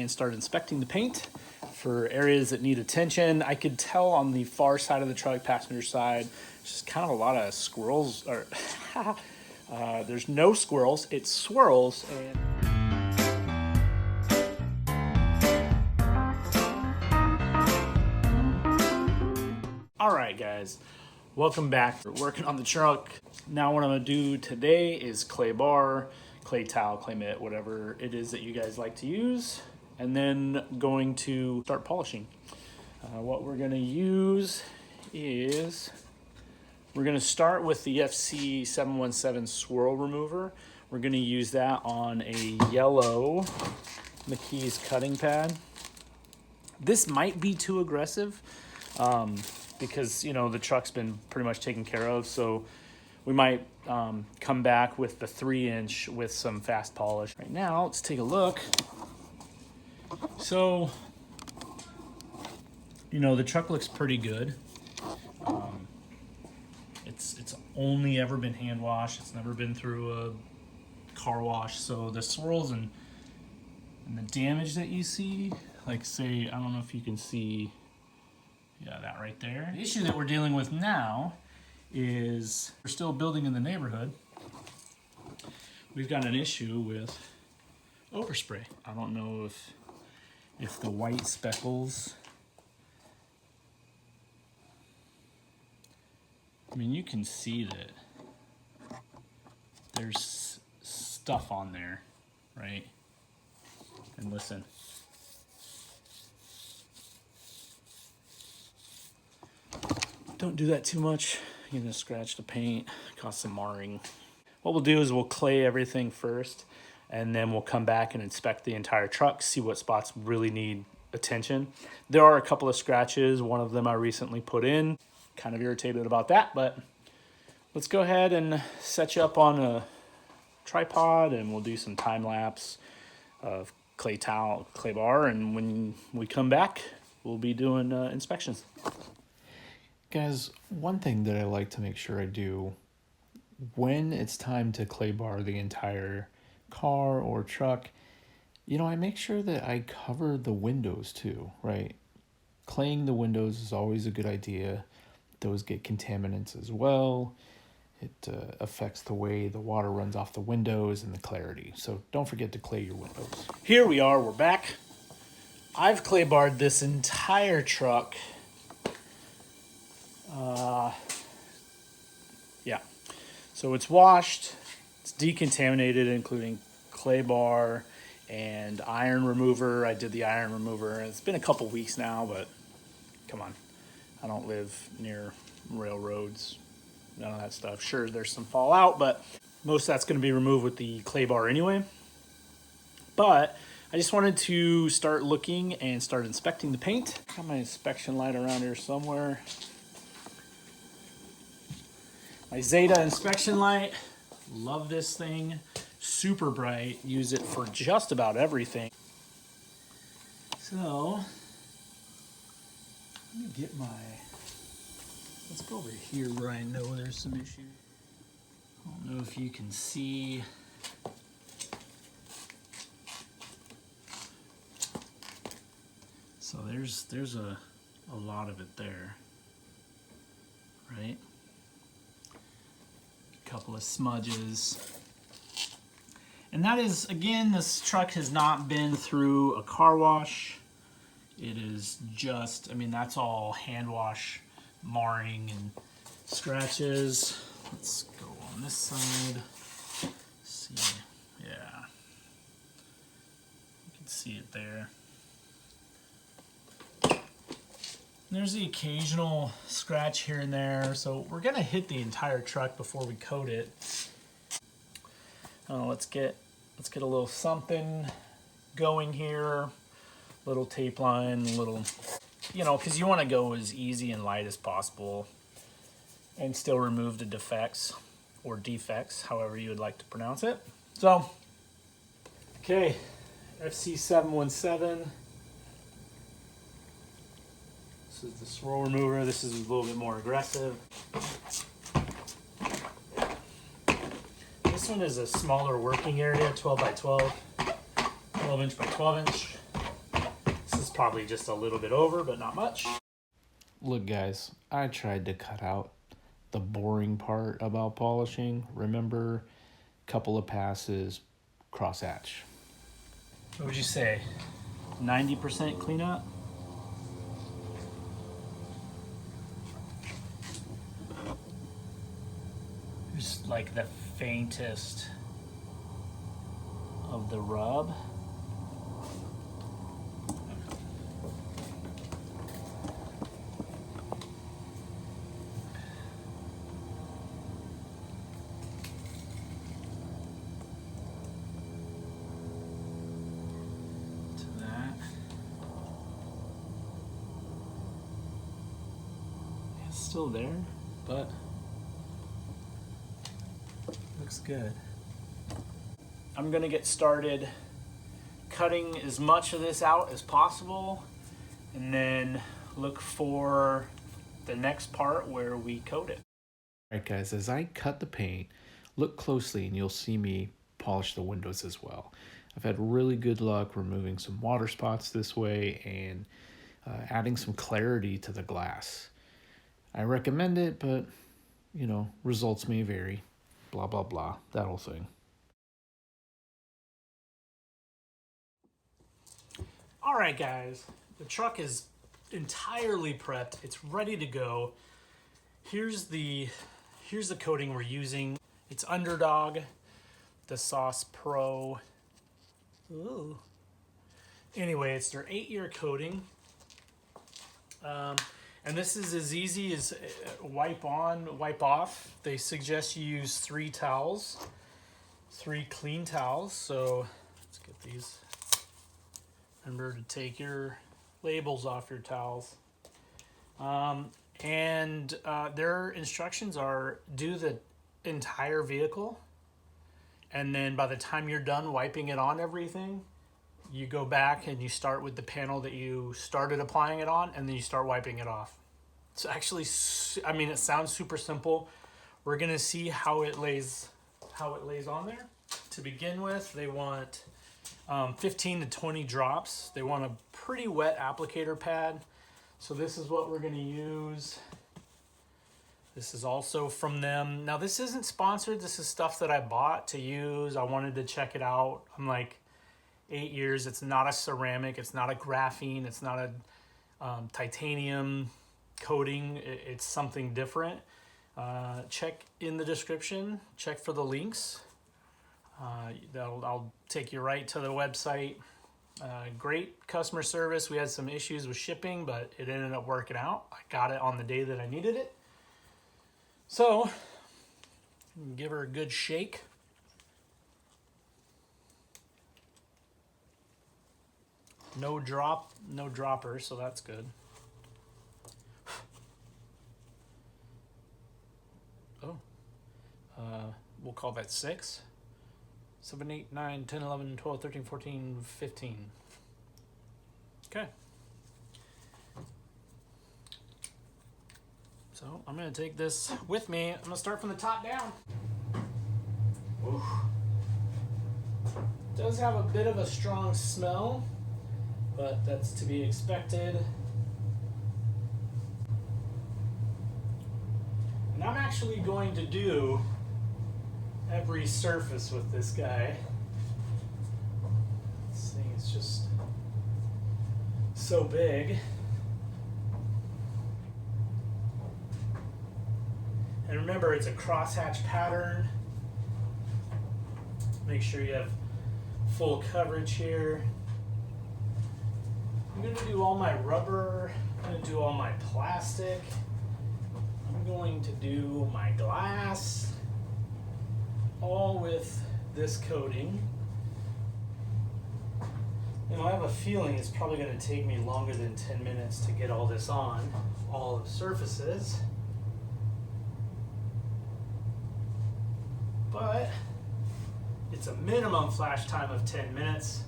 and start inspecting the paint for areas that need attention. I could tell on the far side of the truck, passenger side, just kind of a lot of squirrels. Or there's no squirrels, it's swirls. And all right, guys, welcome back. We're working on the truck. Now what I'm gonna do today is clay bar, clay towel, clay mitt, whatever it is that you guys like to use. And then going to start polishing. What we're gonna use is, we're gonna start with the FC 717 swirl remover. We're gonna use that on a yellow McKee's cutting pad. This might be too aggressive because, you know, the truck's been pretty much taken care of. So we might come back with the 3-inch with some fast polish. Right now, let's take a look. So, you know, the truck looks pretty good. It's only ever been hand washed. It's never been through a car wash. So the swirls and the damage that you see, like say, I don't know if you can see, yeah, that right there. The issue that we're dealing with now is we're still building in the neighborhood. We've got an issue with overspray. I don't know if the white speckles, I mean, you can see that there's stuff on there, right? And listen. Don't do that too much. You're gonna scratch the paint, cause some marring. What we'll do is we'll clay everything first, and then we'll come back and inspect the entire truck, see what spots really need attention. There are a couple of scratches. One of them I recently put in. Kind of irritated about that, but let's go ahead and set you up on a tripod and we'll do some time lapse of clay towel, clay bar, and when we come back, we'll be doing inspections. Guys, one thing that I like to make sure I do when it's time to clay bar the entire car or truck, you know, I make sure that I cover the windows too, right? Claying the windows is always a good idea. Those get contaminants as well. It affects the way the water runs off the windows and the clarity. So don't forget to clay your windows. Here we are, we're back. I've clay barred this entire truck. Yeah, so it's washed, it's decontaminated, including clay bar and iron remover. I did the iron remover. It's been a couple weeks now, but come on. I don't live near railroads, none of that stuff. Sure, there's some fallout, but most of that's going to be removed with the clay bar anyway. But I just wanted to start looking and start inspecting the paint. Got my inspection light around here somewhere. My Zeta inspection light. Love this thing. Super bright. Use it for just about everything. So let me get let's go over here where I know there's some issues. I don't know if you can see. So there's a lot of it there, right? A couple of smudges. And that is, again, this truck has not been through a car wash. It is just, I mean, that's all hand wash, marring and scratches. Let's go on this side. Let's see, yeah. You can see it there. There's the occasional scratch here and there. So we're gonna hit the entire truck before we coat it. Let's get a little something going here. Little tape line, little, you know, because you want to go as easy and light as possible and still remove the defects or defects, however you would like to pronounce it. So, okay, FC 717. This is the swirl remover. This is a little bit more aggressive. This one is a smaller working area, 12 by 12, 12 inch by 12 inch. probably just a little bit over, but not much. Look guys, I tried to cut out the boring part about polishing. Remember, couple of passes, cross hatch. What would you say? 90% cleanup? Just like the faintest of the rub. Still there, but looks good. I'm gonna get started cutting as much of this out as possible and then look for the next part where we coat it. All right guys, as I cut the paint, look closely and you'll see me polish the windows as well. I've had really good luck removing some water spots this way and adding some clarity to the glass. I recommend it, but, you know, results may vary. Blah, blah, blah. That whole thing. All right, guys. The truck is entirely prepped. It's ready to go. Here's the coating we're using. It's Undrdog, the Sauce Pro. Ooh. Anyway, it's their 8-year coating. And this is as easy as wipe on, wipe off. They suggest you use 3 towels, 3 clean towels. So let's get these. Remember to take your labels off your towels. Their instructions are do the entire vehicle. And then by the time you're done wiping it on everything, you go back and you start with the panel that you started applying it on, and then you start wiping it off. It's actually, I mean, it sounds super simple. We're gonna see how it lays on there. To begin with, they want 15 to 20 drops. They want a pretty wet applicator pad. So this is what we're gonna use. This is also from them. Now this isn't sponsored. This is stuff that I bought to use. I wanted to check it out. I'm like, 8 years. It's not a ceramic. It's not a graphene. It's not a titanium coating. It's something different. Check in the description. Check for the links. I'll take you right to the website. Great customer service. We had some issues with shipping, but it ended up working out. I got it on the day that I needed it. So, give her a good shake. No dropper, so that's good. Oh, we'll call that 6. 7, 8, 9, 10, 11, 12, 13, 14, 15. Okay. So I'm gonna take this with me. I'm gonna start from the top down. Oof. It does have a bit of a strong smell, but that's to be expected. And I'm actually going to do every surface with this guy. This thing is just so big. And remember, it's a crosshatch pattern. Make sure you have full coverage here. I'm going to do all my rubber. I'm going to do all my plastic. I'm going to do my glass. All with this coating. And I have a feeling it's probably going to take me longer than 10 minutes to get all this on, all the surfaces. But it's a minimum flash time of 10 minutes,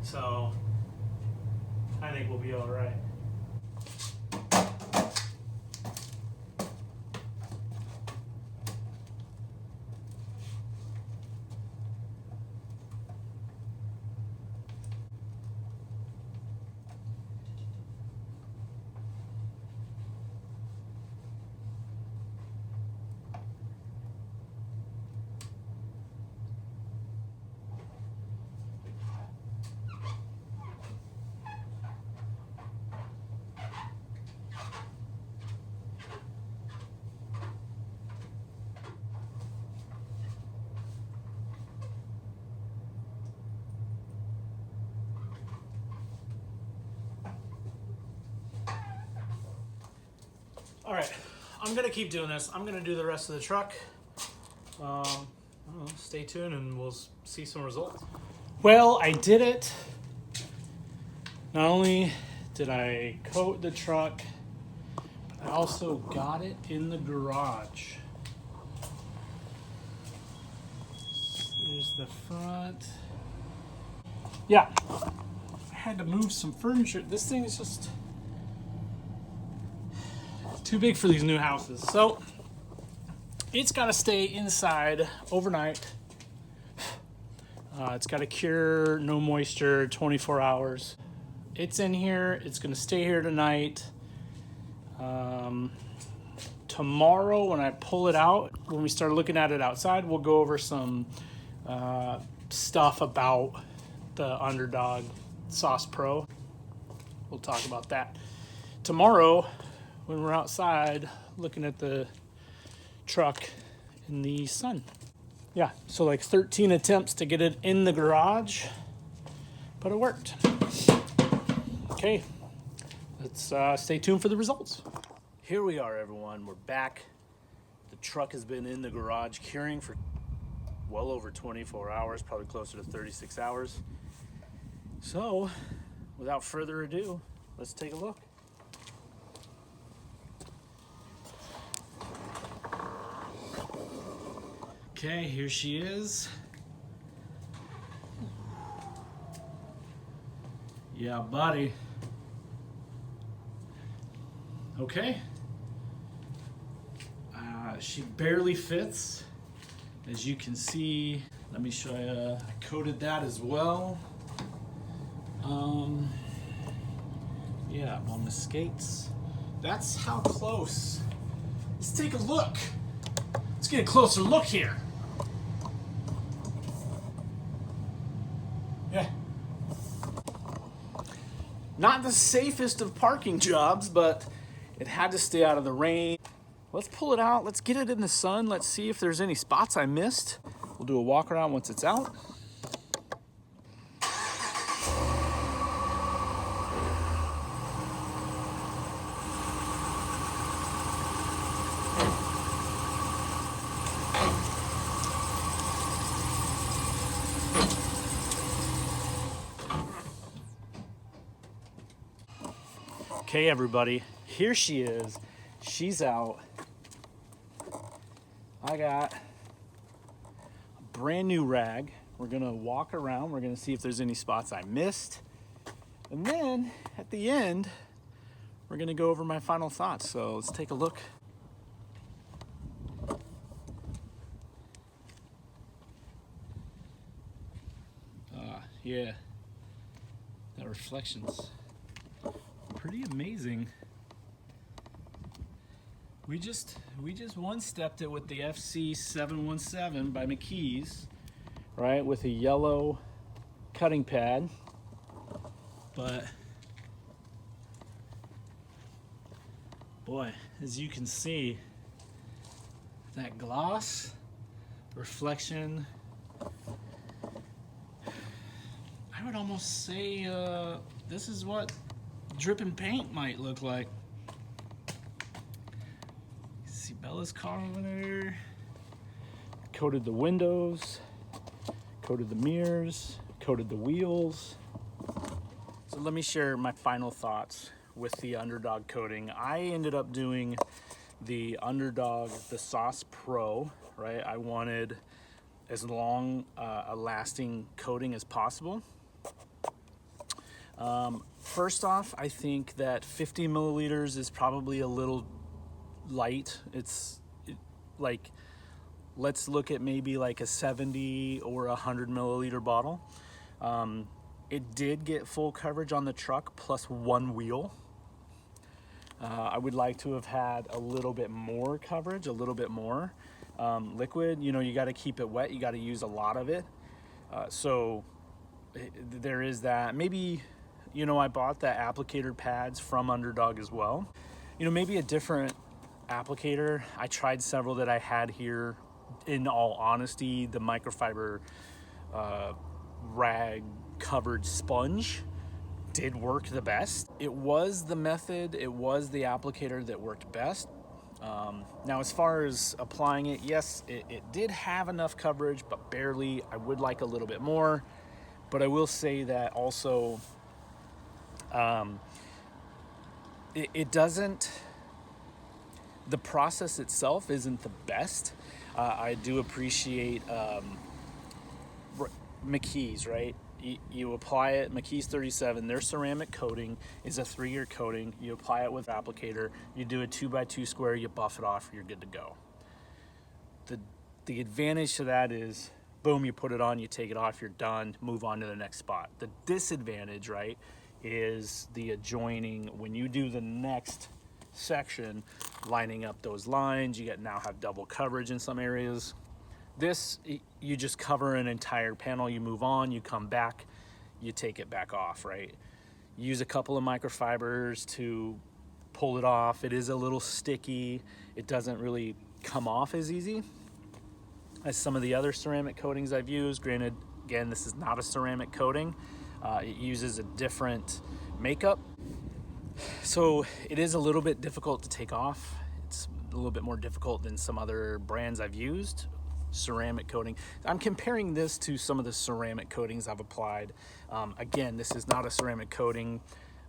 so I think we'll be all right. All right, I'm gonna keep doing this. I'm gonna do the rest of the truck. I don't know, stay tuned and we'll see some results. Well, I did it. Not only did I coat the truck, but I also got it in the garage. Here's the front. Yeah, I had to move some furniture. This thing is just too big for these new houses. So it's got to stay inside overnight. It's got to cure, no moisture, 24 hours. It's in here. It's going to stay here tonight. Tomorrow when I pull it out, when we start looking at it outside, we'll go over some stuff about the Undrdog Sauce Pro. We'll talk about that. Tomorrow when we're outside looking at the truck in the sun. Yeah, so like 13 attempts to get it in the garage, but it worked. Okay, let's stay tuned for the results. Here we are, everyone. We're back. The truck has been in the garage curing for well over 24 hours, probably closer to 36 hours. So, without further ado, let's take a look. Okay, here she is. Yeah, buddy. Okay. She barely fits. As you can see, let me show you, I coated that as well. Yeah, on the skates. That's how close. Let's take a look. Let's get a closer look here. Yeah. Not the safest of parking jobs, but it had to stay out of the rain. Let's pull it out. Let's get it in the sun. Let's see if there's any spots I missed. We'll do a walk around once it's out. Okay, everybody, here she is. She's out. I got a brand new rag. We're gonna walk around. We're gonna see if there's any spots I missed. And then at the end, we're gonna go over my final thoughts. So let's take a look. Yeah, that reflection's pretty amazing. We just one-stepped it with the FC717 by McKee's, right, with a yellow cutting pad. But boy, as you can see, that gloss, reflection, I would almost say this is what dripping paint might look like. See Bella's car over there. Coated the windows, coated the mirrors, coated the wheels. So let me share my final thoughts with the Undrdog coating. I ended up doing the Undrdog, the Sauce Pro, right? I wanted as long a lasting coating as possible. First off, I think that 50 milliliters is probably a little light. Like, let's look at maybe like a 70 or 100 milliliter bottle. It did get full coverage on the truck plus one wheel. I would like to have had a little bit more coverage, a little bit more liquid. You know, you got to keep it wet. You got to use a lot of it. So there is that. Maybe, you know, I bought the applicator pads from Undrdog as well. You know, maybe a different applicator. I tried several that I had here. In all honesty, the microfiber rag covered sponge did work the best. It was the method, it was the applicator that worked best, Now, as far as applying it, yes, it did have enough coverage, but barely. I would like a little bit more, but I will say that also it doesn't, the process itself isn't the best. I do appreciate McKee's, right? You apply it, McKee's 37, their ceramic coating is a 3-year coating. You apply it with applicator, you do a 2x2 square, you buff it off, you're good to go. The advantage to that is, boom, you put it on, you take it off, you're done, move on to the next spot. The disadvantage, right, is the adjoining. When you do the next section, lining up those lines, you now have double coverage in some areas. This, you just cover an entire panel, you move on, you come back, you take it back off, right? Use a couple of microfibers to pull it off. It is a little sticky. It doesn't really come off as easy as some of the other ceramic coatings I've used. Granted, again, this is not a ceramic coating. It uses a different makeup. So it is a little bit difficult to take off. It's a little bit more difficult than some other brands I've used. Ceramic coating. I'm comparing this to some of the ceramic coatings I've applied. Again, this is not a ceramic coating.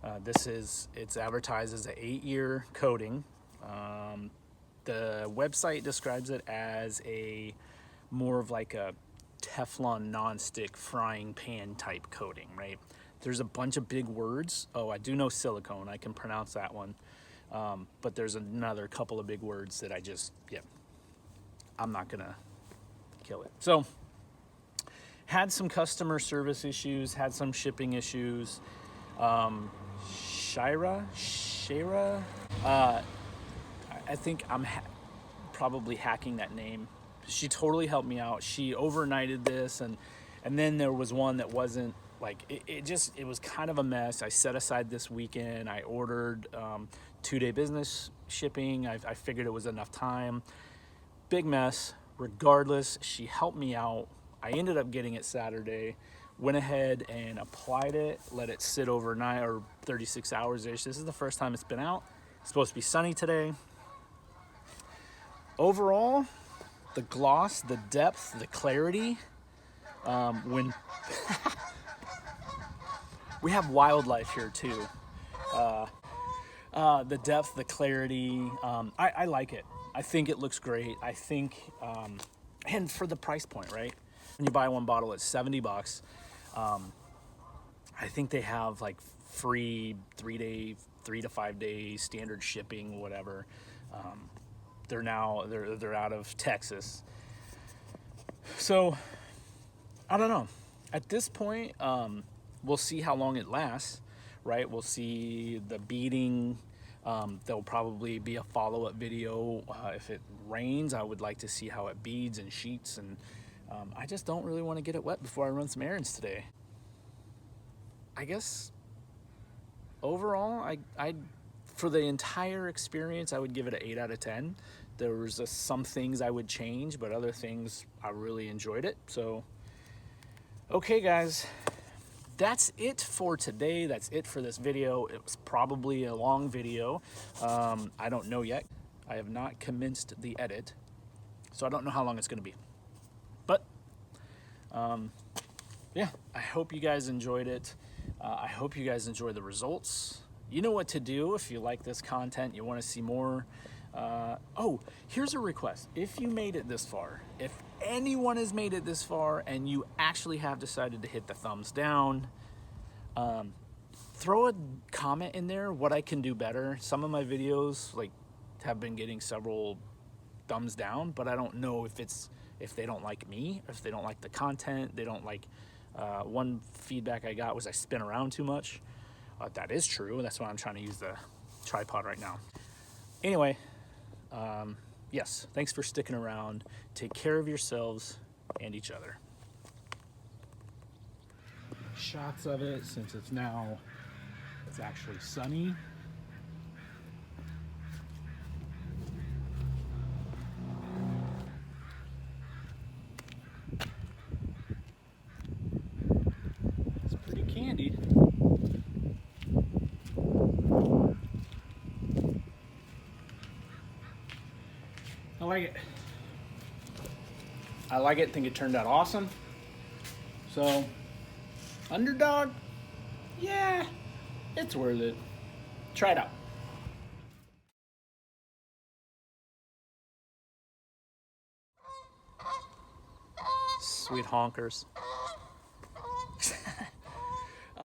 It's advertised as an 8-year coating. The website describes it as more of like a Teflon non-stick frying pan type coating, right? There's a bunch of big words. Oh, I do know silicone. I can pronounce that one. But there's another couple of big words that I'm not gonna kill it. So, had some customer service issues, had some shipping issues. Shira, I think I'm probably hacking that name. She totally helped me out. She overnighted this, and then there was one that wasn't, like, it was kind of a mess. I set aside this weekend. I ordered 2-day business shipping. I figured it was enough time. Big mess. Regardless, she helped me out. I ended up getting it Saturday, went ahead and applied it, let it sit overnight, or 36 hours-ish. This is the first time it's been out. It's supposed to be sunny today. Overall, the gloss, the depth, the clarity, when we have wildlife here too. The depth, the clarity, I like it. I think it looks great. I think, and for the price point, right? When you buy one bottle, it's $70. I think they have like free 3 to 5 day standard shipping, whatever. They're out of Texas. So I don't know. At this point, we'll see how long it lasts, right? We'll see the beading. There'll probably be a follow-up video. If it rains, I would like to see how it beads and sheets, and I just don't really want to get it wet before I run some errands today. I guess overall, I for the entire experience, I would give it an 8 out of 10. There was some things I would change, but other things I really enjoyed it. So, okay, guys. That's it for today. That's it for this video. It was probably a long video. I don't know yet. I have not commenced the edit, so I don't know how long it's going to be. But, yeah, I hope you guys enjoyed it. I hope you guys enjoy the results. You know what to do if you like this content, you want to see more. Oh, here's a request. If you made it this far, if anyone has made it this far and you actually have decided to hit the thumbs down, throw a comment in there what I can do better. Some of my videos have been getting several thumbs down, but I don't know if they don't like me, if they don't like the content, they don't like, one feedback I got was I spin around too much. That is true. That's why I'm trying to use the tripod right now. Anyway, yes, thanks for sticking around. Take care of yourselves and each other. Shots of it since it's actually sunny. It's pretty candy. like it. I like it, think it turned out awesome. So, Undrdog, yeah, it's worth it. Try it out. Sweet honkers.